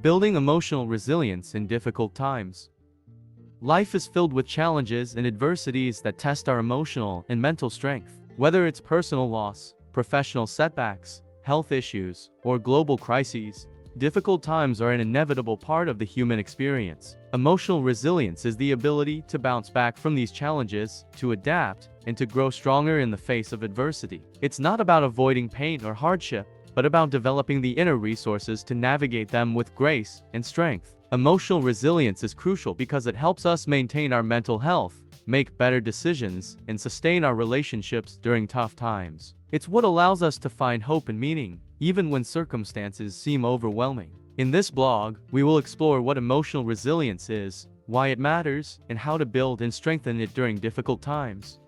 Building emotional resilience in difficult times. Life is filled with challenges and adversities that test our emotional and mental strength. Whether it's personal loss, professional setbacks, health issues, or global crises, difficult times are an inevitable part of the human experience. Emotional resilience is the ability to bounce back from these challenges, to adapt, and to grow stronger in the face of adversity. It's not about avoiding pain or hardship, but about developing the inner resources to navigate them with grace and strength. Emotional resilience is crucial because it helps us maintain our mental health, make better decisions, and sustain our relationships during tough times. It's what allows us to find hope and meaning, even when circumstances seem overwhelming. In this blog, we will explore what emotional resilience is, why it matters, and how to build and strengthen it during difficult times.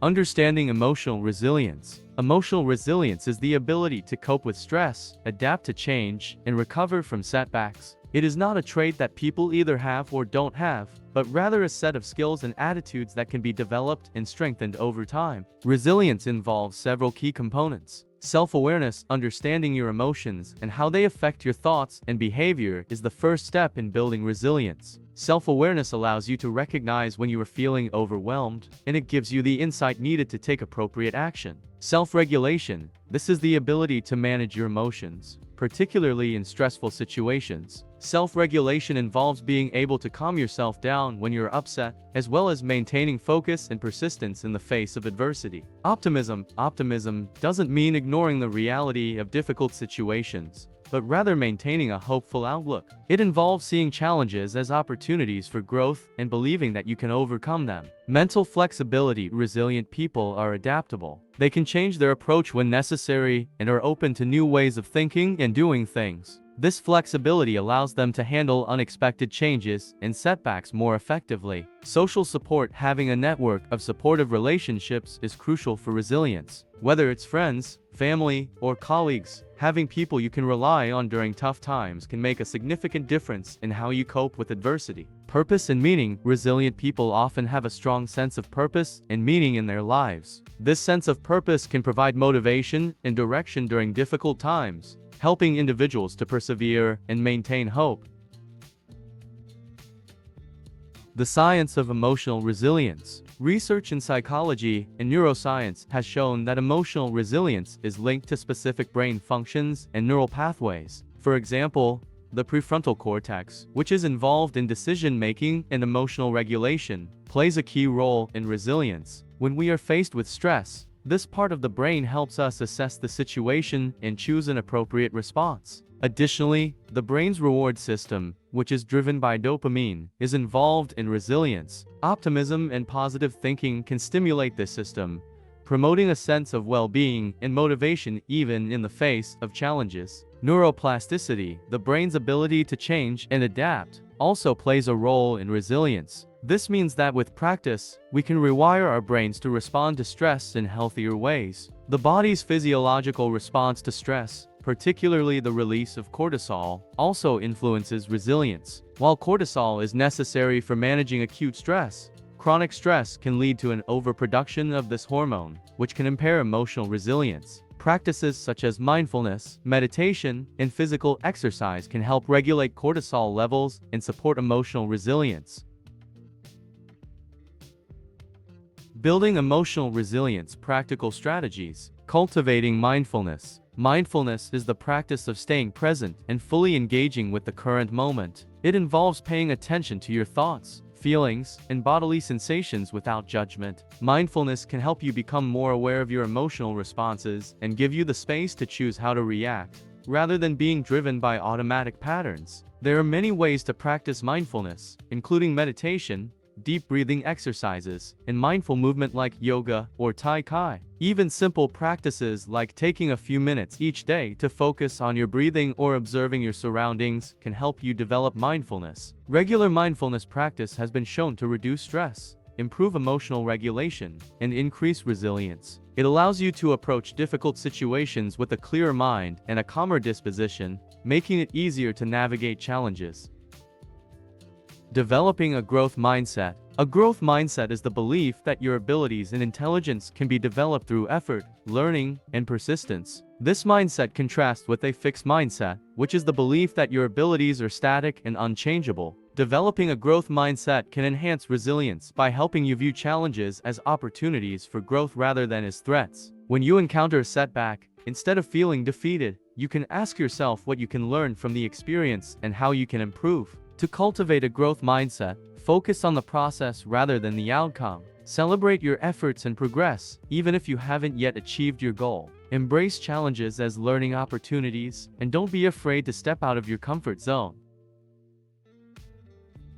Understanding emotional resilience. Emotional resilience is the ability to cope with stress, adapt to change, and recover from setbacks. It is not a trait that people either have or don't have, but rather a set of skills and attitudes that can be developed and strengthened over time. Resilience involves several key components. Self-awareness, understanding your emotions and how they affect your thoughts and behavior, is the first step in building resilience. Self-awareness allows you to recognize when you are feeling overwhelmed, and it gives you the insight needed to take appropriate action. Self-regulation. This is the ability to manage your emotions, particularly in stressful situations. Self-regulation involves being able to calm yourself down when you're upset, as well as maintaining focus and persistence in the face of adversity. Optimism. Optimism doesn't mean ignoring the reality of difficult situations, but rather maintaining a hopeful outlook. It involves seeing challenges as opportunities for growth and believing that you can overcome them. Mental flexibility. Resilient people are adaptable. They can change their approach when necessary and are open to new ways of thinking and doing things. This flexibility allows them to handle unexpected changes and setbacks more effectively. Social support. Having a network of supportive relationships is crucial for resilience. Whether it's friends, family, or colleagues, having people you can rely on during tough times can make a significant difference in how you cope with adversity. Purpose and meaning. Resilient people often have a strong sense of purpose and meaning in their lives. This sense of purpose can provide motivation and direction during difficult times, helping individuals to persevere and maintain hope. The science of emotional resilience. Research in psychology and neuroscience has shown that emotional resilience is linked to specific brain functions and neural pathways. For example, the prefrontal cortex, which is involved in decision-making and emotional regulation, plays a key role in resilience. When we are faced with stress, this part of the brain helps us assess the situation and choose an appropriate response. Additionally, the brain's reward system, which is driven by dopamine, is involved in resilience. Optimism and positive thinking can stimulate this system, promoting a sense of well-being and motivation even in the face of challenges. Neuroplasticity, the brain's ability to change and adapt, also plays a role in resilience. This means that with practice, we can rewire our brains to respond to stress in healthier ways. The body's physiological response to stress, particularly the release of cortisol, also influences resilience. While cortisol is necessary for managing acute stress, chronic stress can lead to an overproduction of this hormone, which can impair emotional resilience. Practices such as mindfulness, meditation, and physical exercise can help regulate cortisol levels and support emotional resilience. Building emotional resilience. Practical strategies. Cultivating mindfulness. Mindfulness is the practice of staying present and fully engaging with the current moment. It involves paying attention to your thoughts, feelings, and bodily sensations without judgment. Mindfulness can help you become more aware of your emotional responses and give you the space to choose how to react, rather than being driven by automatic patterns. There are many ways to practice mindfulness, including meditation, deep breathing exercises, and mindful movement like yoga or tai chi. Even simple practices like taking a few minutes each day to focus on your breathing or observing your surroundings can help you develop mindfulness. Regular mindfulness practice has been shown to reduce stress, improve emotional regulation, and increase resilience. It allows you to approach difficult situations with a clearer mind and a calmer disposition, making it easier to navigate challenges. Developing a growth mindset. A growth mindset is the belief that your abilities and intelligence can be developed through effort, learning, and persistence. This mindset contrasts with a fixed mindset, which is the belief that your abilities are static and unchangeable. Developing a growth mindset can enhance resilience by helping you view challenges as opportunities for growth rather than as threats. When you encounter a setback, instead of feeling defeated, you can ask yourself what you can learn from the experience and how you can improve. To cultivate a growth mindset, focus on the process rather than the outcome. Celebrate your efforts and progress, even if you haven't yet achieved your goal. Embrace challenges as learning opportunities, and don't be afraid to step out of your comfort zone.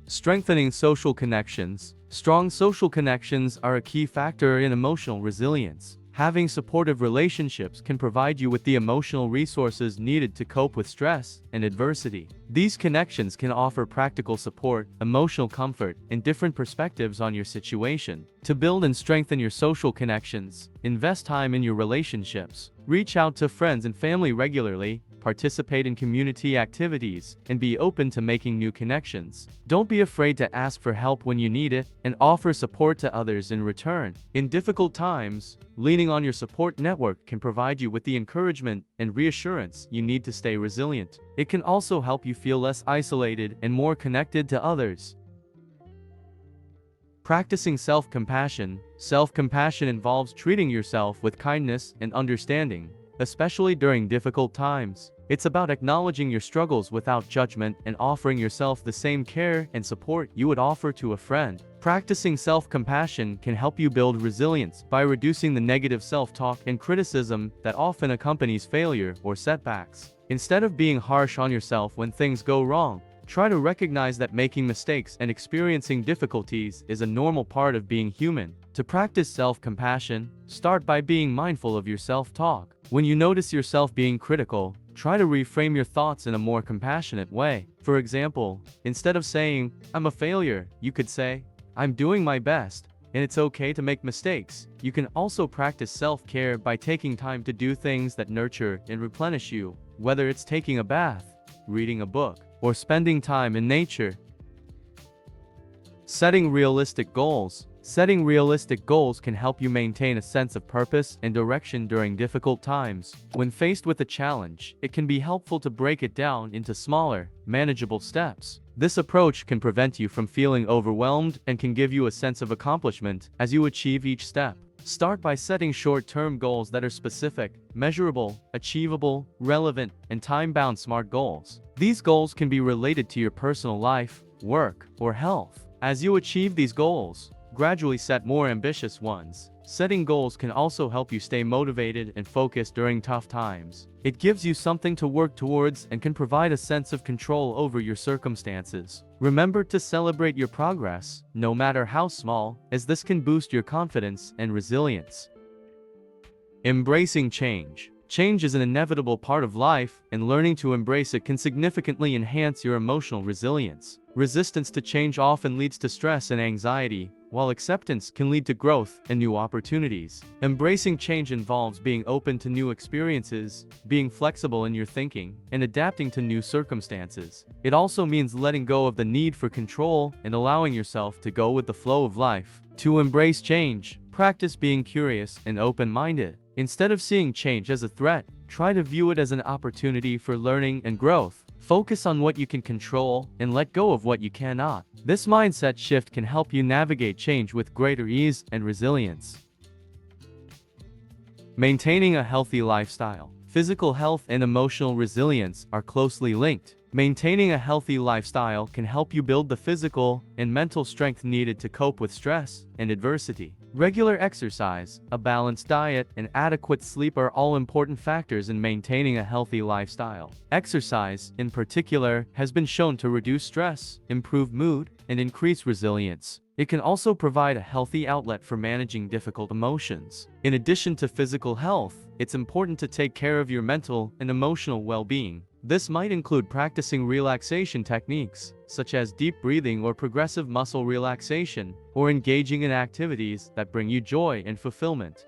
Strengthening social connections. Strong social connections are a key factor in emotional resilience. Having supportive relationships can provide you with the emotional resources needed to cope with stress and adversity. These connections can offer practical support, emotional comfort, and different perspectives on your situation. To build and strengthen your social connections, invest time in your relationships. Reach out to friends and family regularly, participate in community activities, and be open to making new connections. Don't be afraid to ask for help when you need it, and offer support to others in return. In difficult times, leaning on your support network can provide you with the encouragement and reassurance you need to stay resilient. It can also help you feel less isolated and more connected to others. Practicing self-compassion. Self-compassion involves treating yourself with kindness and understanding, especially during difficult times. It's about acknowledging your struggles without judgment and offering yourself the same care and support you would offer to a friend. Practicing self-compassion can help you build resilience by reducing the negative self-talk and criticism that often accompanies failure or setbacks. Instead of being harsh on yourself when things go wrong, try to recognize that making mistakes and experiencing difficulties is a normal part of being human. To practice self-compassion, start by being mindful of your self-talk. When you notice yourself being critical, try to reframe your thoughts in a more compassionate way. For example, instead of saying, "I'm a failure," you could say, "I'm doing my best, and it's okay to make mistakes." You can also practice self-care by taking time to do things that nurture and replenish you, whether it's taking a bath, reading a book, or spending time in nature. Setting realistic goals. Setting realistic goals can help you maintain a sense of purpose and direction during difficult times. When faced with a challenge, it can be helpful to break it down into smaller, manageable steps. This approach can prevent you from feeling overwhelmed and can give you a sense of accomplishment as you achieve each step. Start by setting short-term goals that are specific, measurable, achievable, relevant, and time-bound SMART goals. These goals can be related to your personal life, work, or health. As you achieve these goals, gradually set more ambitious ones. Setting goals can also help you stay motivated and focused during tough times. It gives you something to work towards and can provide a sense of control over your circumstances. Remember to celebrate your progress, no matter how small, as this can boost your confidence and resilience. Embracing change. Change is an inevitable part of life, and learning to embrace it can significantly enhance your emotional resilience. Resistance to change often leads to stress and anxiety, while acceptance can lead to growth and new opportunities. Embracing change involves being open to new experiences, being flexible in your thinking, and adapting to new circumstances. It also means letting go of the need for control and allowing yourself to go with the flow of life. To embrace change, practice being curious and open-minded. Instead of seeing change as a threat, try to view it as an opportunity for learning and growth. Focus on what you can control and let go of what you cannot. This mindset shift can help you navigate change with greater ease and resilience. Maintaining a healthy lifestyle. Physical health and emotional resilience are closely linked. Maintaining a healthy lifestyle can help you build the physical and mental strength needed to cope with stress and adversity. Regular exercise, a balanced diet, and adequate sleep are all important factors in maintaining a healthy lifestyle. Exercise, in particular, has been shown to reduce stress, improve mood, and increase resilience. It can also provide a healthy outlet for managing difficult emotions. In addition to physical health, it's important to take care of your mental and emotional well-being. This might include practicing relaxation techniques, such as deep breathing or progressive muscle relaxation, or engaging in activities that bring you joy and fulfillment.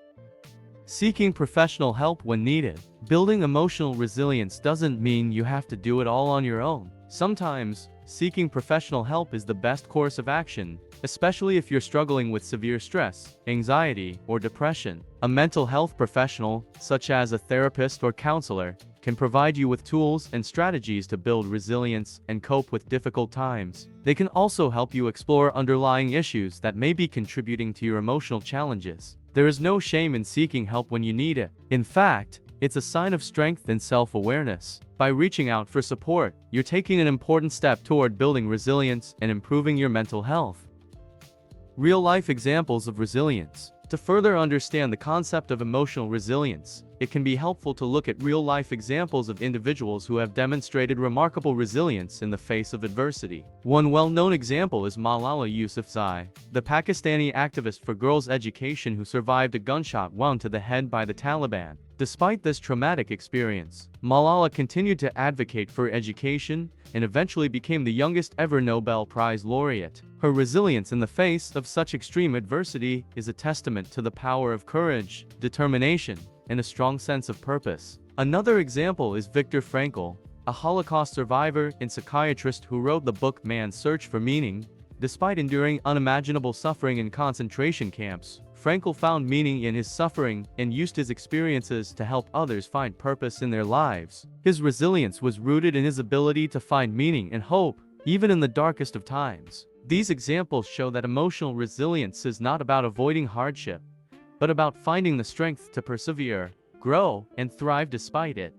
Seeking professional help when needed. Building emotional resilience doesn't mean you have to do it all on your own. Sometimes, seeking professional help is the best course of action, especially if you're struggling with severe stress, anxiety, or depression. A mental health professional, such as a therapist or counselor, can provide you with tools and strategies to build resilience and cope with difficult times. They can also help you explore underlying issues that may be contributing to your emotional challenges. There is no shame in seeking help when you need it. In fact, it's a sign of strength and self-awareness. By reaching out for support, you're taking an important step toward building resilience and improving your mental health. Real-life examples of resilience. To further understand the concept of emotional resilience, it can be helpful to look at real-life examples of individuals who have demonstrated remarkable resilience in the face of adversity. One well-known example is Malala Yousafzai, the Pakistani activist for girls' education who survived a gunshot wound to the head by the Taliban. Despite this traumatic experience, Malala continued to advocate for education and eventually became the youngest ever Nobel Prize laureate. Her resilience in the face of such extreme adversity is a testament to the power of courage, determination, and a strong sense of purpose. Another example is Viktor Frankl, a Holocaust survivor and psychiatrist who wrote the book Man's Search for Meaning. Despite enduring unimaginable suffering in concentration camps, Frankl found meaning in his suffering and used his experiences to help others find purpose in their lives. His resilience was rooted in his ability to find meaning and hope, even in the darkest of times. These examples show that emotional resilience is not about avoiding hardship, but about finding the strength to persevere, grow, and thrive despite it.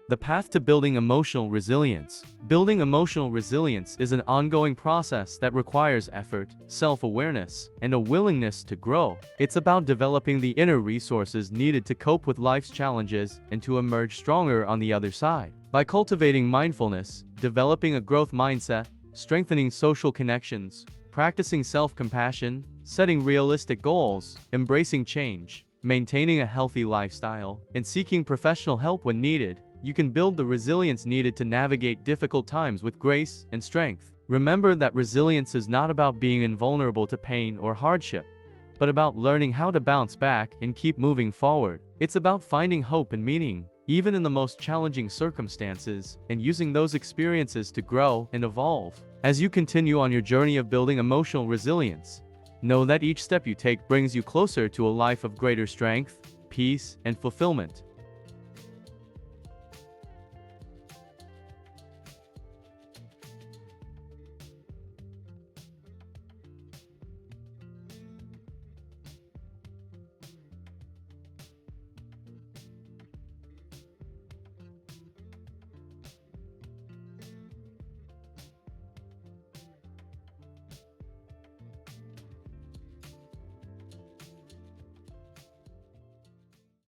The path to building emotional resilience. Building emotional resilience is an ongoing process that requires effort, self-awareness, and a willingness to grow. It's about developing the inner resources needed to cope with life's challenges and to emerge stronger on the other side. By cultivating mindfulness, developing a growth mindset, strengthening social connections, practicing self-compassion, setting realistic goals, embracing change, maintaining a healthy lifestyle, and seeking professional help when needed, you can build the resilience needed to navigate difficult times with grace and strength. Remember that resilience is not about being invulnerable to pain or hardship, but about learning how to bounce back and keep moving forward. It's about finding hope and meaning, even in the most challenging circumstances, and using those experiences to grow and evolve. As you continue on your journey of building emotional resilience, know that each step you take brings you closer to a life of greater strength, peace, and fulfillment.